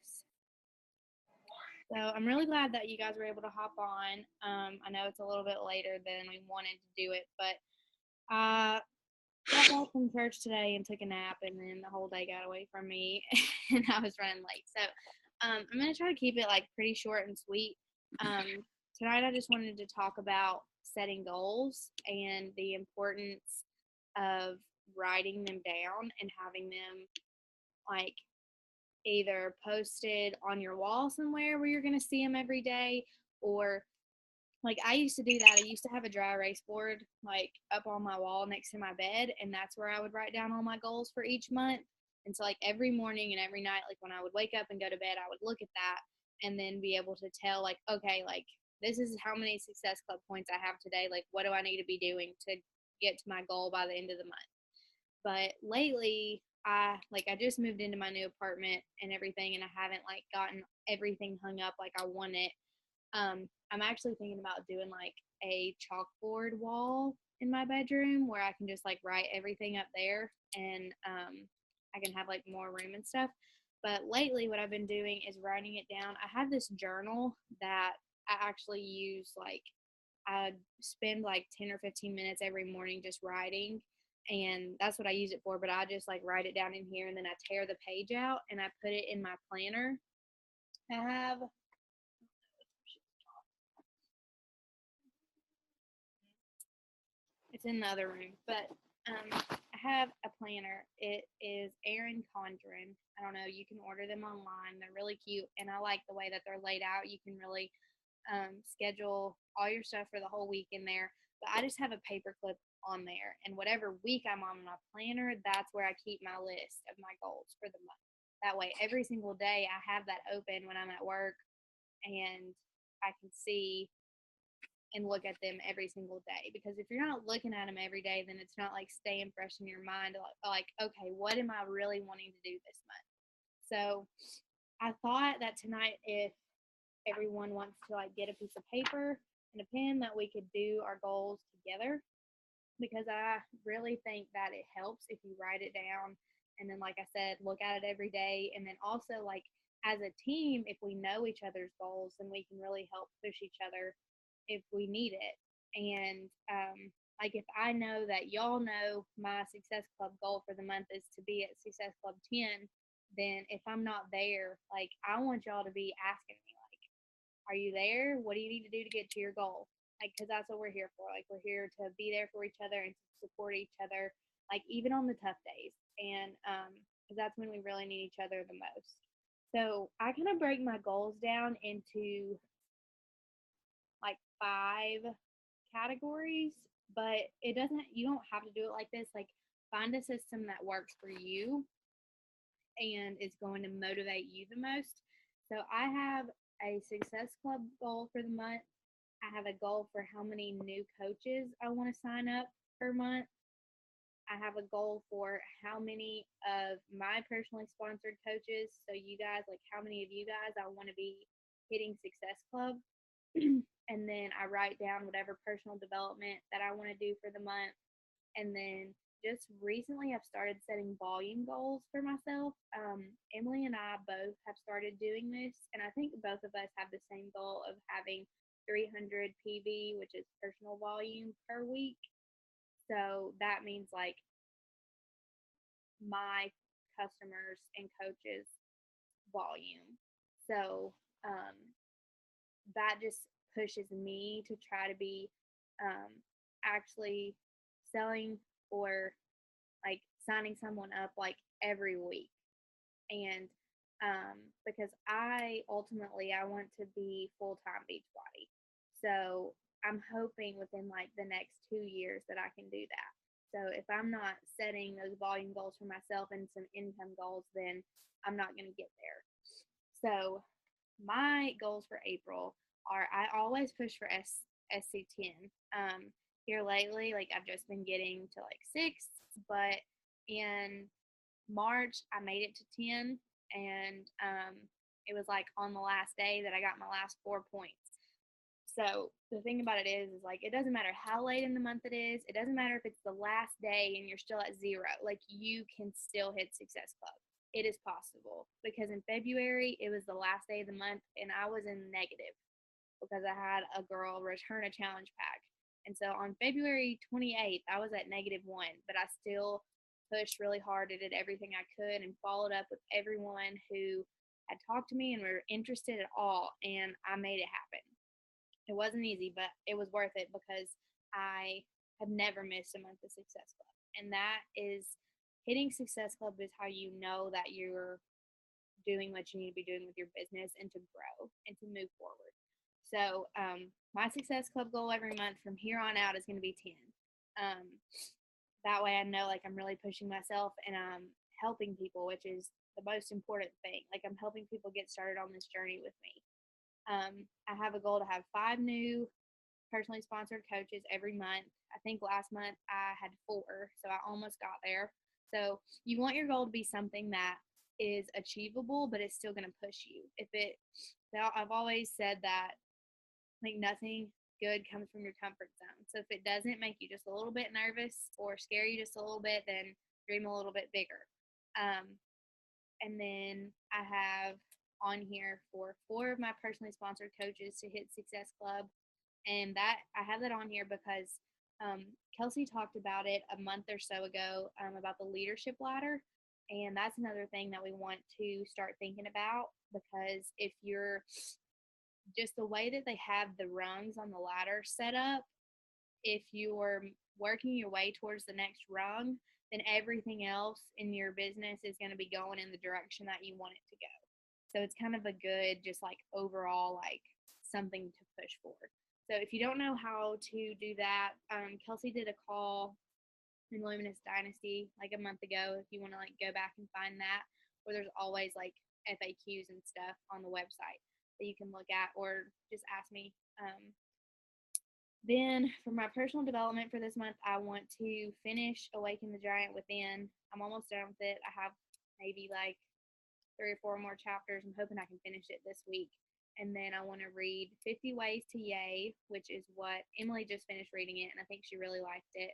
this. So I'm really glad that you guys were able to hop on. I know it's a little bit later than we wanted to do it, but I got back from church today and took a nap, and then the whole day got away from me, and I was running late. So I'm gonna try to keep it like pretty short and sweet. Um, Tonight I just wanted to talk about setting goals and the importance of writing them down and having them like either posted on your wall somewhere where you're going to see them every day, or like I used to do that. I used to have a dry erase board like up on my wall next to my bed, and that's where I would write down all my goals for each month. And so like every morning and every night, like when I would wake up and go to bed, I would look at that and then be able to tell like, okay, like this is how many success club points I have today. Like what do I need to be doing to get to my goal by the end of the month? But lately I just moved into my new apartment and everything, and I haven't like gotten everything hung up like I want it. I'm actually thinking about doing like a chalkboard wall in my bedroom where I can just like write everything up there, and I can have like more room and stuff. But lately what I've been doing is writing it down. I have this journal that I actually use, like I spend like 10 or 15 minutes every morning just writing, and that's what I use it for. But I just like write it down in here, and then I tear the page out and I put it in my planner. I have It's in the other room, but I have a planner. It is Erin Condren. I don't know. You can order them online. They're really cute, and I like the way that they're laid out. You can really schedule all your stuff for the whole week in there. But I just have a paper clip on there, and whatever week I'm on my planner, that's where I keep my list of my goals for the month. That way, every single day I have that open when I'm at work, and I can see and look at them every single day. Because if you're not looking at them every day, then it's not like staying fresh in your mind. Like okay, what am I really wanting to do this month? So I thought that tonight, if everyone wants to like get a piece of paper and a pen, that we could do our goals together, because I really think that it helps if you write it down and then, like I said, look at it every day. And then also, like as a team, if we know each other's goals, then we can really help push each other if we need it. And like if I know that y'all know my Success Club goal for the month is to be at Success Club 10, then if I'm not there, like I want y'all to be asking me, like, are you there? What do you need to do to get to your goal? Like, because that's what we're here for. Like, we're here to be there for each other and to support each other, like, even on the tough days. And because that's when we really need each other the most. So I kind of break my goals down into like five categories, but you don't have to do it like this. Like, find a system that works for you and is going to motivate you the most. So I have a Success Club goal for the month. I have a goal for how many new coaches I want to sign up per month. I have a goal for how many of my personally sponsored coaches, so you guys, like how many of you guys I want to be hitting Success Club. And then I write down whatever personal development that I want to do for the month. And then just recently, I've started setting volume goals for myself. Emily and I both have started doing this, and I think both of us have the same goal of having 300 PV, which is personal volume per week. So that means like my customers and coaches volume. So that just pushes me to try to be um, actually selling or like signing someone up like every week. And because I want to be full time Beachbody. So I'm hoping within like the next 2 years that I can do that. So if I'm not setting those volume goals for myself and some income goals, then I'm not going to get there. So my goals for April are, I always push for SC10. Here lately, like I've just been getting to like 6, but in March I made it to 10, and it was like on the last day that I got my last 4 points. So the thing about it is like it doesn't matter how late in the month it is. It doesn't matter if it's the last day and you're still at 0. Like you can still hit Success Club. it is possible, because in February, it was the last day of the month and I was in negative because I had a girl return a challenge pack. And so on February 28th, I was at -1, but I still pushed really hard. I did everything I could and followed up with everyone who had talked to me and were interested at all. And I made it happen. It wasn't easy, but it was worth it because I have never missed a month of Success Club. And that is hitting Success Club is how you know that you're doing what you need to be doing with your business and to grow and to move forward. So my Success Club goal every month from here on out is going to be 10. Um, that way I know like I'm really pushing myself and I'm helping people, which is the most important thing. Like I'm helping people get started on this journey with me. I have a goal to have 5 new personally sponsored coaches every month. I think last month I had 4, so I almost got there. So you want your goal to be something that is achievable, but it's still going to push you. I've always said that like nothing good comes from your comfort zone. So if it doesn't make you just a little bit nervous or scare you just a little bit, then dream a little bit bigger. And then I have on here for 4 of my personally sponsored coaches to hit Success Club. And that I have that on here because Kelsey talked about it a month or so ago about the leadership ladder. And that's another thing that we want to start thinking about, because if you're just the way that they have the rungs on the ladder set up, if you're working your way towards the next rung, then everything else in your business is going to be going in the direction that you want it to go. So it's kind of a good, just like overall, like something to push for. So if you don't know how to do that, Kelsey did a call in Luminous Dynasty like a month ago. If you want to like go back and find that, where there's always like FAQs and stuff on the website that you can look at, or just ask me. Then for my personal development for this month, I want to finish Awaken the Giant Within. I'm almost done with it. I have maybe like 3 or 4 more chapters. I'm hoping I can finish it this week. And then I want to read 50 Ways to Yay, which is what Emily just finished reading it, and I think she really liked it.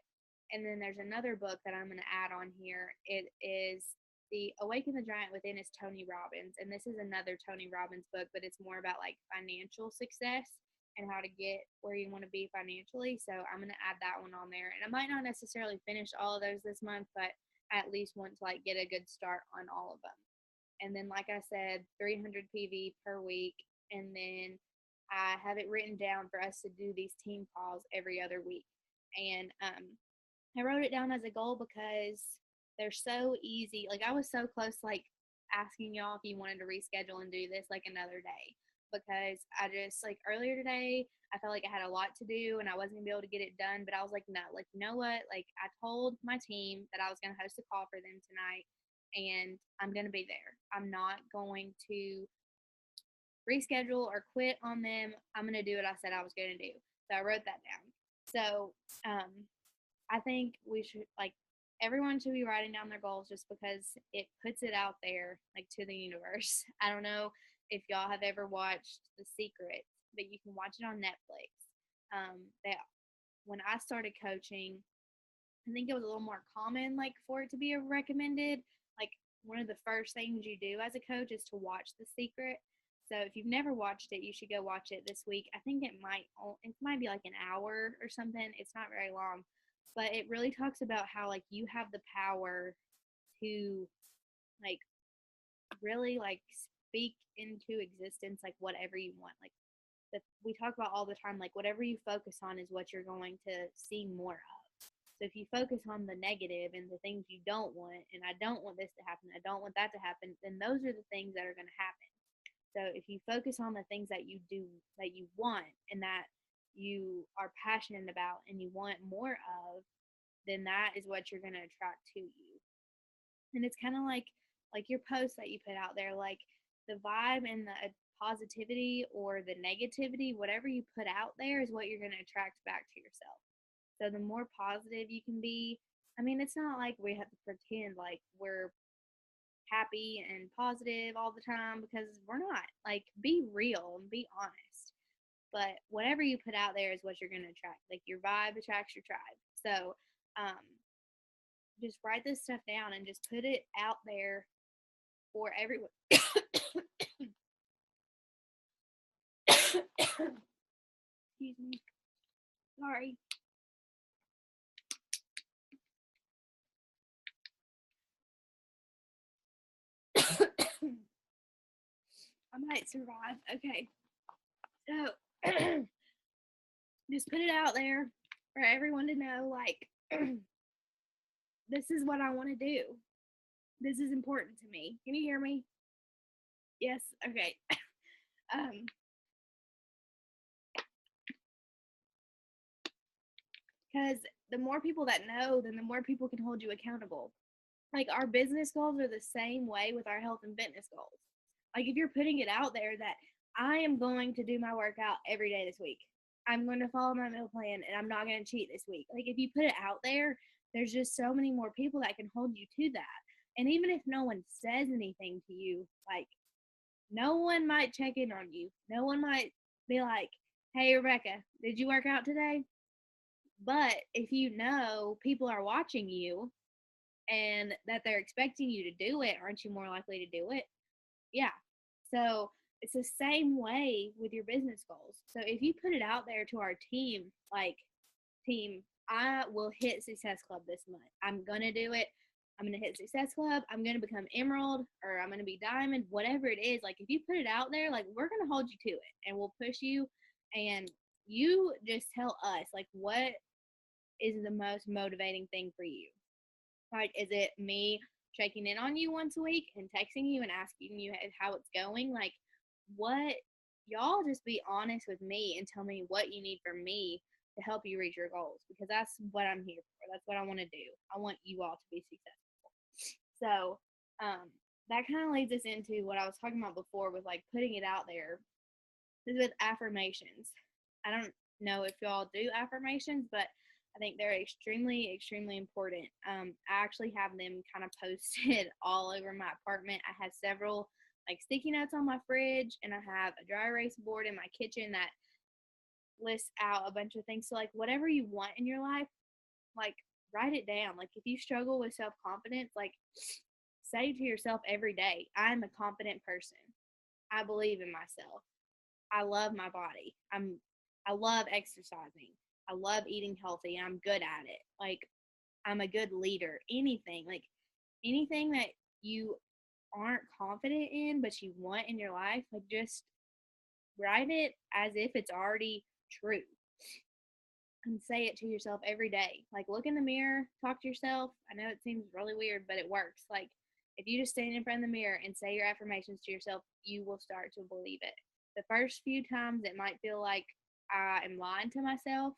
And then there's another book that I'm going to add on here. It is the Awaken the Giant Within is Tony Robbins, and this is another Tony Robbins book, but it's more about like financial success and how to get where you want to be financially. So I'm going to add that one on there. And I might not necessarily finish all of those this month, but I at least want to like get a good start on all of them. And then, like I said, 300 PV per week. And then I have it written down for us to do these team calls every other week. And I wrote it down as a goal because they're so easy. Like I was so close, like asking y'all if you wanted to reschedule and do this like another day, because I just like earlier today, I felt like I had a lot to do and I wasn't gonna be able to get it done. But I was like, no, like, you know what? Like I told my team that I was gonna host a call for them tonight, and I'm gonna be there. I'm not going to reschedule or quit on them. I'm gonna do what I said I was gonna do. So I wrote that down. So I think we should like everyone should be writing down their goals, just because it puts it out there like to the universe. I don't know if y'all have ever watched The Secret, but you can watch it on Netflix. That when I started coaching, I think it was a little more common like for it to be recommended. Like one of the first things you do as a coach is to watch The Secret. So if you've never watched it, you should go watch it this week. I think it might be like an hour or something. It's not very long, but it really talks about how like you have the power to like really like speak into existence like whatever you want. Like that we talk about all the time, like whatever you focus on is what you're going to see more of. So if you focus on the negative and the things you don't want, and I don't want this to happen, I don't want that to happen, then those are the things that are going to happen. So if you focus on the things that you do, that you want, and that you are passionate about and you want more of, then that is what you're going to attract to you. And it's kind of like your posts that you put out there, like the vibe and the positivity or the negativity, whatever you put out there is what you're going to attract back to yourself. So the more positive you can be, I mean, it's not like we have to pretend like we're happy and positive all the time, because we're not. Like, be real and be honest. But whatever you put out there is what you're going to attract. Like, your vibe attracts your tribe. So, just write this stuff down and just put it out there for everyone. Excuse me. Sorry. I might survive. Okay. So just put it out there for everyone to know, like, this is what I want to do. This is important to me. Can you hear me? Yes. Okay. um because the more people that know, then the more people can hold you accountable. Like, our business goals are the same way with our health and fitness goals. Like, if you're putting it out there that I am going to do my workout every day this week, I'm going to follow my meal plan, and I'm not going to cheat this week. Like, if you put it out there, there's just so many more people that can hold you to that. And even if no one says anything to you, like, no one might check in on you. No one might be like, hey, Rebecca, did you work out today? But if you know people are watching you and that they're expecting you to do it, aren't you more likely to do it? Yeah. So it's the same way with your business goals. So if you put it out there to our team, like, team, I will hit Success Club this month. I'm going to do it. I'm going to hit Success Club. I'm going to become Emerald, or I'm going to be Diamond, whatever it is. Like, if you put it out there, like, we're going to hold you to it, and we'll push you. And you just tell us, like, what is the most motivating thing for you? Like, is it me checking in on you once a week and texting you and asking you how it's going? Like, what? Y'all just be honest with me and tell me what you need from me to help you reach your goals, because that's what I'm here for. That's what I want to do. I want you all to be successful. So, that kind of leads us into what I was talking about before with, like, putting it out there. This is with affirmations. I don't know if y'all do affirmations, but I think they're extremely, extremely important. I actually have them kind of posted all over my apartment. I have several, like, sticky notes on my fridge, and I have a dry erase board in my kitchen that lists out a bunch of things. So, like, whatever you want in your life, like, write it down. Like, if you struggle with self confidence, like, say to yourself every day, I'm a confident person. I believe in myself. I love my body. I love exercising. I love eating healthy. I'm good at it. Like, I'm a good leader. Anything that you aren't confident in but you want in your life, like, just write it as if it's already true. And say it to yourself every day. Like, look in the mirror, talk to yourself. I know it seems really weird, but it works. Like, if you just stand in front of the mirror and say your affirmations to yourself, you will start to believe it. The first few times it might feel like I am lying to myself.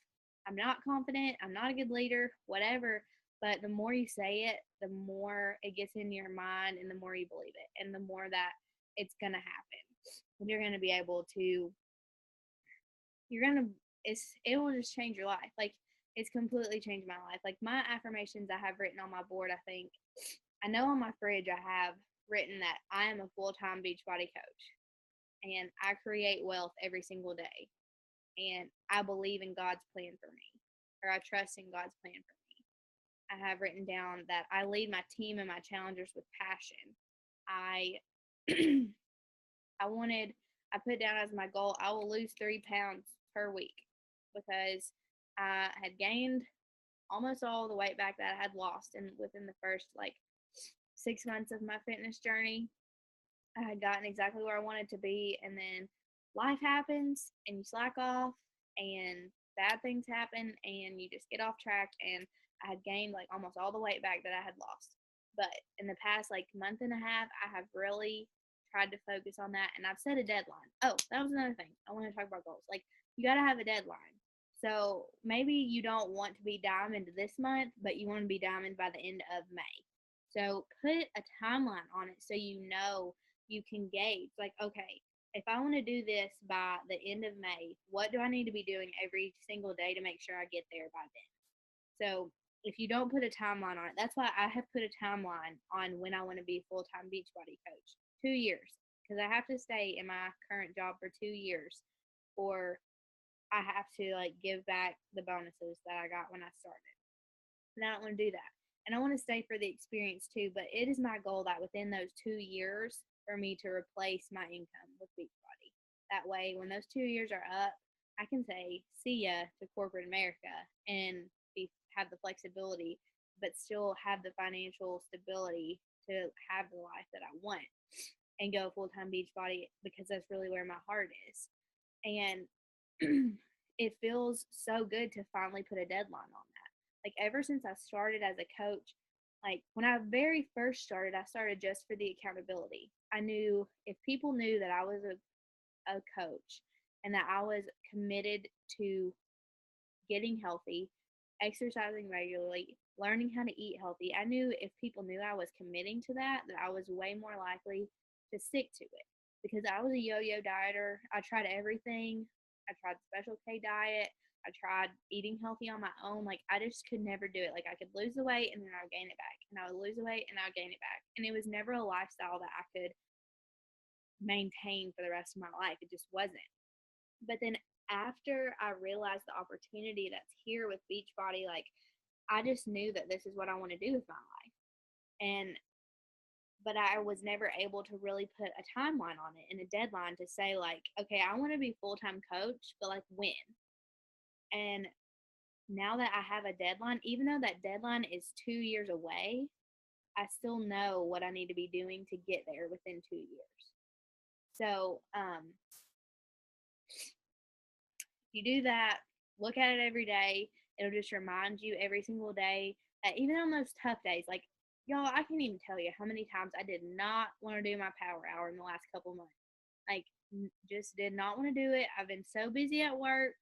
I'm not confident. I'm not a good leader, whatever. But the more you say it, the more it gets in your mind, and the more you believe it, and the more that it's going to happen. And you're going to be able to, you're going to, it will just change your life. Like, it's completely changed my life. Like, my affirmations I have written on my board, I think, I know on my fridge I have written that I am a full-time Beachbody coach, and I create wealth every single day, and I believe in God's plan for me, or I trust in God's plan for me. I have written down that I lead my team and my challengers with passion. I I put down as my goal, I will lose 3 pounds per week, because I had gained almost all the weight back that I had lost, and within the first, like, 6 months of my fitness journey. I had gotten exactly where I wanted to be, and then life happens, and you slack off, and bad things happen, and you just get off track. And I had gained, like, almost all the weight back that I had lost. But in the past, like, month and a half, I have really tried to focus on that, and I've set a deadline. Oh, that was another thing. I want to talk about goals. Like, you got to have a deadline. So maybe you don't want to be diamond this month, but you want to be diamond by the end of May. So put a timeline on it so you know, you can gauge, like, okay, if I want to do this by the end of May, what do I need to be doing every single day to make sure I get there by then? So if you don't put a timeline on it, that's why I have put a timeline on when I want to be a full-time Beachbody coach. 2 years, because I have to stay in my current job for 2 years, or I have to, like, give back the bonuses that I got when I started. And I don't want to do that. and I want to stay for the experience too. But it is my goal that within those 2 years for me to replace my income with Beachbody. That way, when those 2 years are up, I can say see ya to corporate America and have the flexibility, but still have the financial stability to have the life that I want and go full time Beachbody because that's really where my heart is. And it feels so good to finally put a deadline on that. Like ever since I started as a coach, like when I very first started, I started just for the accountability. I knew if people knew that I was a coach and that I was committed to getting healthy, exercising regularly, learning how to eat healthy, I knew if people knew I was committing to that, that I was way more likely to stick to it. Because I was a yo-yo dieter. I tried everything. I tried the Special K diet. I tried eating healthy on my own. Like I just could never do it. Like I could lose the weight and then I would gain it back. And I would lose the weight and I would gain it back. And it was never a lifestyle that I could maintain for the rest of my life. It just wasn't. But then after I realized the opportunity that's here with Beachbody, like I just knew that this is what I want to do with my life. And but I was never able to really put a timeline on it and a deadline to say like, okay, I want to be full-time coach, but like when? And now that I have a deadline, even though that deadline is 2 years away, I still know what I need to be doing to get there within 2 years. So, you do that, look at it every day. It'll just remind you every single day that even on those tough days, like y'all, I can't even tell you how many times I did not want to do my power hour in the last couple months. Like, just did not want to do it. I've been so busy at work.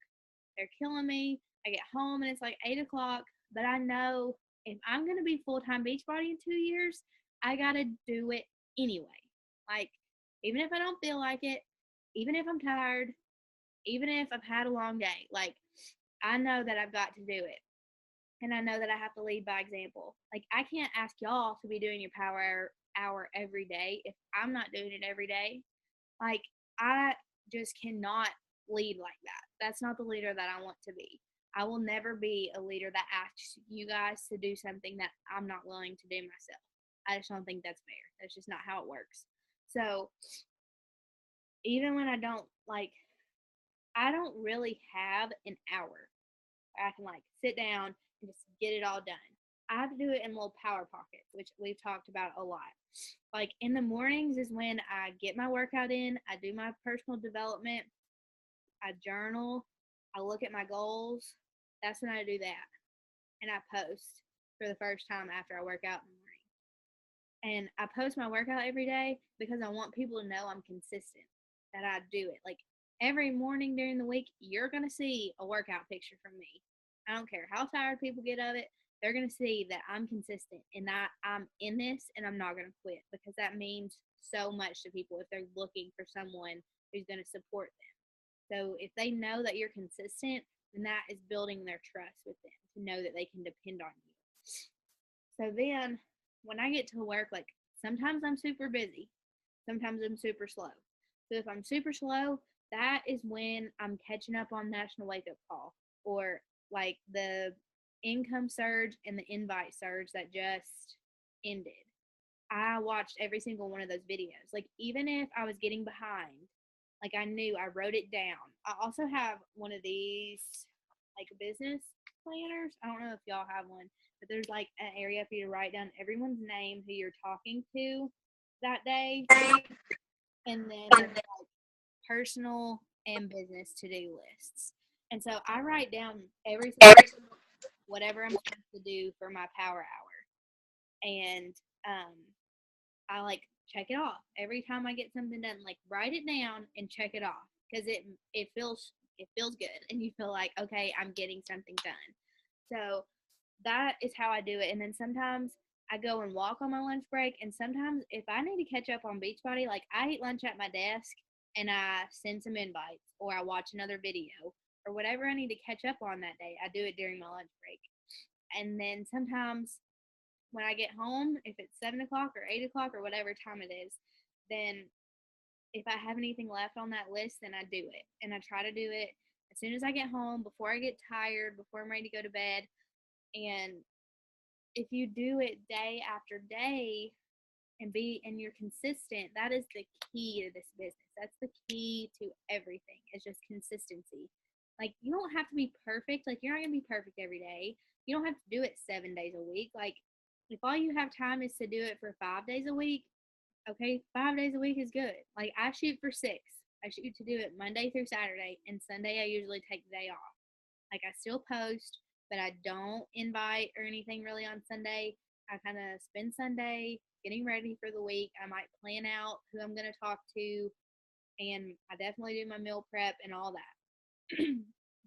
They're killing me. I get home and it's like 8 o'clock, but I know if I'm going to be full-time Beachbody in 2 years, I got to do it anyway. Like, even if I don't feel like it, even if I'm tired, even if I've had a long day, like I know that I've got to do it. And I know that I have to lead by example. Like I can't ask y'all to be doing your power hour every day if I'm not doing it every day. Like I just cannot lead like that. That's not the leader that I want to be. I will never be a leader that asks you guys to do something that I'm not willing to do myself. I just don't think that's fair. That's just not how it works. So even when I don't really have an hour I can like sit down and just get it all done. I have to do it in little power pockets, which we've talked about a lot. Like in the mornings is when I get my workout in, I do my personal development, I journal, I look at my goals. That's when I do that. And I post for the first time after I work out in the morning. And I post my workout every day because I want people to know I'm consistent, that I do it. Like every morning during the week, you're going to see a workout picture from me. I don't care how tired people get of it. They're going to see that I'm consistent and I'm in this and I'm not going to quit because that means so much to people if they're looking for someone who's going to support them. So if they know that you're consistent, then that is building their trust with them to know that they can depend on you. So then when I get to work, like sometimes I'm super busy, sometimes I'm super slow. So if I'm super slow, that is when I'm catching up on National Wake Up Call or like the income surge and the invite surge that just ended. I watched every single one of those videos. Like even if I was getting behind, like I knew I wrote it down. I also have one of these like business planners. I don't know if y'all have one, but there's like an area for you to write down everyone's name who you're talking to that day. And then there's like personal and business to-do lists. And so I write down everything, whatever I'm supposed to do for my power hour. And I like check it off every time I get something done. Like write it down and check it off because it feels good and you feel like okay, I'm getting something done. So that is how I do it. And then sometimes I go and walk on my lunch break. And sometimes if I need to catch up on Beachbody, like I eat lunch at my desk and I send some invites or I watch another video or whatever I need to catch up on that day. I do it during my lunch break. And then sometimes when I get home, if it's 7 o'clock or 8 o'clock or whatever time it is, then if I have anything left on that list, then I do it. And I try to do it as soon as I get home, before I get tired, before I'm ready to go to bed. And if you do it day after day and you're consistent, that is the key to this business. That's the key to everything. It's just consistency. Like you don't have to be perfect. Like you're not gonna be perfect every day. You don't have to do it 7 days a week. Like if all you have time is to do it for 5 days a week, okay, 5 days a week is good. Like I shoot for 6. I shoot to do it Monday through Saturday, and Sunday I usually take the day off. Like I still post, but I don't invite or anything really on Sunday. I kind of spend Sunday getting ready for the week. I might plan out who I'm going to talk to, and I definitely do my meal prep and all that.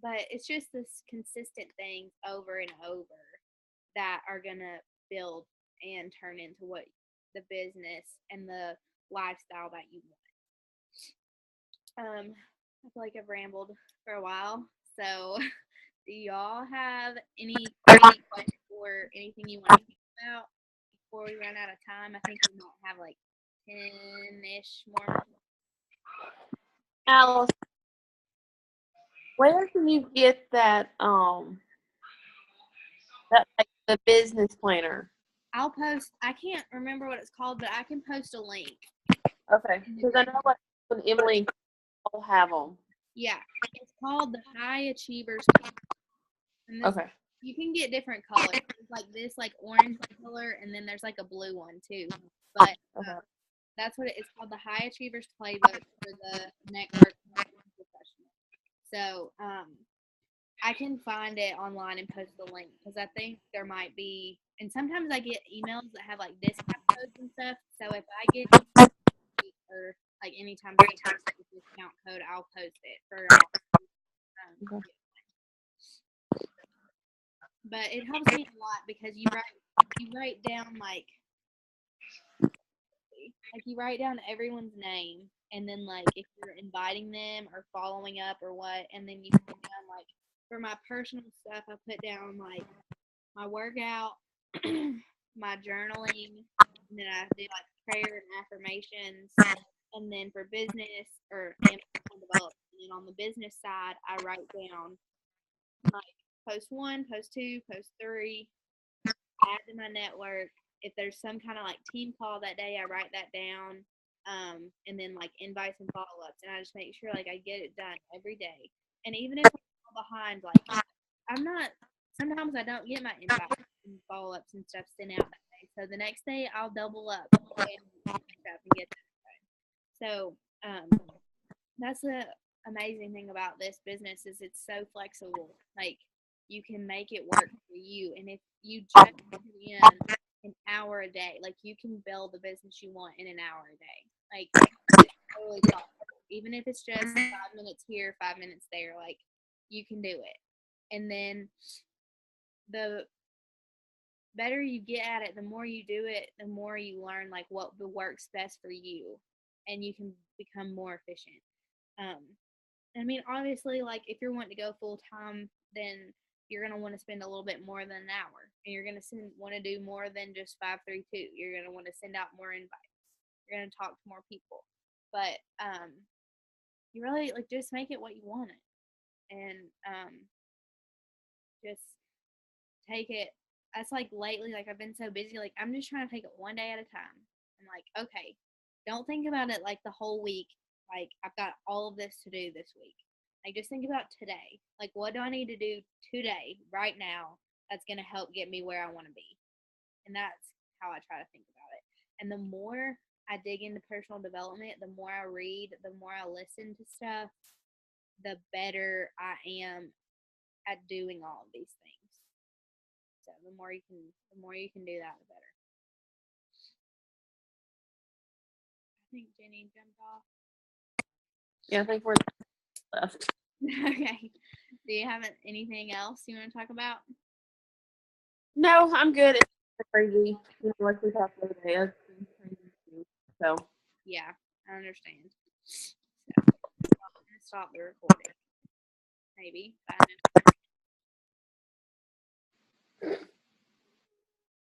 But it's just this consistent things over and over that are going to build and turn into what the business and the lifestyle that you want. I feel like I've rambled for a while. So, do y'all have any questions or anything you want to think about before we run out of time? I think we might have like 10-ish more. Alice, where can you get that that like the business planner? I'll post. I can't remember what it's called, but I can post a link. Okay, because I know like when Emily will have them. Yeah, it's called the High Achievers. And this, Okay. you can get different colors. There's like this, like orange color, and then there's like a blue one too. But that's what it's called, the High Achievers Playbook for the network professional. So I can find it online and post the link because I think there might be, and sometimes I get emails that have like discount codes and stuff. So if I get or like anytime there's a discount code, I'll post it for. But it helps me a lot because you write down like you write down everyone's name, and then like if you're inviting them or following up or what, and then you put down like for my personal stuff I put down like my workout, my journaling, and then I do like prayer and affirmations, and then for business or development, and then on the business side I write down like post 1, post 2, post 3, add to my network. If there's some kind of like team call that day, I write that down. And then like invites and follow ups, and I just make sure like I get it done every day. And even if I'm behind, like I'm not. Sometimes I don't get my invites and follow ups and stuff sent out that day. So the next day I'll double up and get that done. So that's the amazing thing about this business is it's so flexible. Like you can make it work for you, and if you just put in an hour a day, like you can build the business you want in an hour a day. Like it's totally possible. Even if it's just 5 minutes here, 5 minutes there, like you can do it. And then the better you get at it, the more you do it, the more you learn like what works best for you, and you can become more efficient. I mean, obviously, like if you're wanting to go full time, then you're gonna want to spend a little bit more than an hour, and you're gonna want to do more than just 532. You're gonna want to send out more invites. You're gonna talk to more people, but you really like just make it what you want it, and just take it. That's like lately, like I've been so busy, like I'm just trying to take it one day at a time. I'm like, okay, don't think about it like the whole week. Like I've got all of this to do this week. Like just think about today. Like what do I need to do today, right now, that's gonna help get me where I want to be. And that's how I try to think about it. And the more I dig into personal development, the more I read, the more I listen to stuff, the better I am at doing all of these things. So the more you can do that, the better. I think Jenny jumped off. Yeah, I think we're left. Okay. Do you have anything else you want to talk about? No, I'm good. It's crazy. You know, like we talked the other day. It's been crazy too. So Yeah, I understand. So, I'm gonna stop the recording. Maybe.